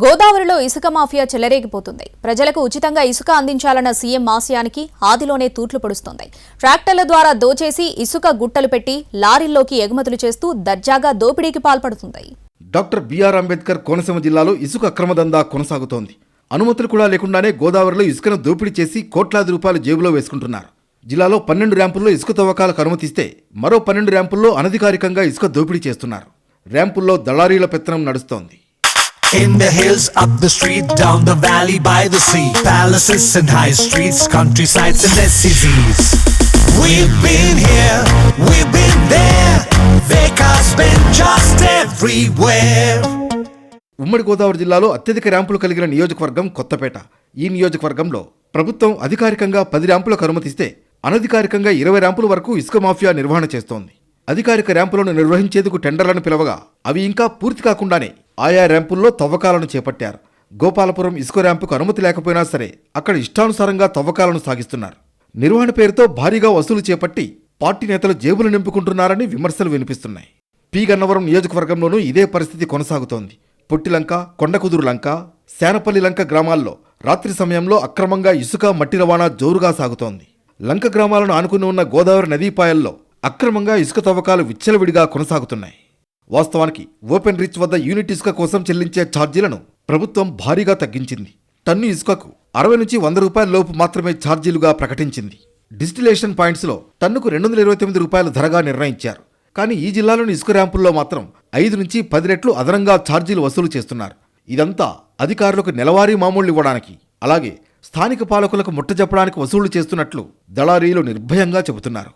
గోదావరిలో ఇసుక మాఫియా చెలరేగిపోతుంది. ప్రజలకు ఉచితంగా ఇసుక అందించాలన్న సీఎం ఆశయానికి ఆదిలోనే తూట్లు పొడుస్తోంది. ట్రాక్టర్ల ద్వారా దోచేసి ఇసుక గుట్టలు పెట్టి లారీల్లోకి ఎగుమతులు చేస్తూ దర్జాగా దోపిడీకి పాల్పడుతుంది. డాక్టర్ బిఆర్ అంబేద్కర్ కోనసీమ జిల్లాలో ఇసుక అక్రమ దందా కొనసాగుతోంది. అనుమతులు కూడా లేకుండానే గోదావరిలో ఇసుకను దోపిడీ చేసి కోట్లాది రూపాయలు జేబులో వేసుకుంటున్నారు. జిల్లాలో 12 ర్యాంపుల్లో ఇసుక తవ్వకాలకు అనుమతిస్తే మరో 12 ర్యాంపుల్లో అనధికారికంగా ఇసుక దోపిడీ చేస్తున్నారు. ర్యాంపుల్లో దళారీల పెత్తనం నడుస్తోంది. In the hills, up the street, down the valley, by the sea, palaces and high streets, countrysides and SCZs. We've been here, we've been there, Vekas been just everywhere. ఉమ్మడి గోదావరి జిల్లాలో అత్యధిక ర్యాంపులు కలిగిన నియోజకవర్గం కొత్తపేట. ఈ నియోజకవర్గంలో ప్రభుత్వం అధికారికంగా 10 ర్యాంపులకు అనుమతిస్తే అనధికారికంగా 20 ర్యాంపుల వరకు ఇసుక మాఫియా నిర్వహణ చేస్తోంది. అధికారిక ర్యాంపులను నిర్వహించేందుకు టెండర్లను పిలవగా అవి ఇంకా పూర్తి కాకుండానే ఆయా ర్యాంపుల్లో తవ్వకాలను చేపట్టారు. గోపాలపురం ఇసుక ర్యాంపుకు అనుమతి లేకపోయినా సరే అక్కడ ఇష్టానుసారంగా తవ్వకాలను సాగిస్తున్నారు. నిర్వహణ పేరుతో భారీగా వసూలు చేపట్టి పార్టీ నేతలు జేబులు నింపుకుంటున్నారని విమర్శలు వినిపిస్తున్నాయి. పి గన్నవరం నియోజకవర్గంలోనూ ఇదే పరిస్థితి కొనసాగుతోంది. పొట్టిలంక, కొండకుదురు లంక, శానపల్లి లంక గ్రామాల్లో రాత్రి సమయంలో అక్రమంగా ఇసుక మట్టి రవాణా జోరుగా సాగుతోంది. లంక గ్రామాలను ఆనుకుని ఉన్న గోదావరి నదీపాయల్లో అక్రమంగా ఇసుక తవ్వకాలు విచ్చలవిడిగా కొనసాగుతున్నాయి. వాస్తవానికి ఓపెన్ రీచ్ వద్ద యూనిట్ ఇసుక కోసం చెల్లించే ఛార్జీలను ప్రభుత్వం భారీగా తగ్గించింది. టన్ను ఇసుకకు 60 నుంచి 100 రూపాయల లోపు మాత్రమే ఛార్జీలుగా ప్రకటించింది. డిస్టిలేషన్ పాయింట్స్లో టన్నుకు 229 రూపాయల ధరగా నిర్ణయించారు. కానీ ఈ జిల్లాలోని ఇసుక ర్యాంపుల్లో మాత్రం 5 నుంచి 10 రెట్లు అదనంగా ఛార్జీలు వసూలు చేస్తున్నారు. ఇదంతా అధికారులకు నెలవారీ మామూళ్లు ఇవ్వడానికి, అలాగే స్థానిక పాలకులకు ముట్టజెప్పడానికి వసూళ్లు చేస్తున్నట్లు దళారీలు నిర్భయంగా చెబుతున్నారు.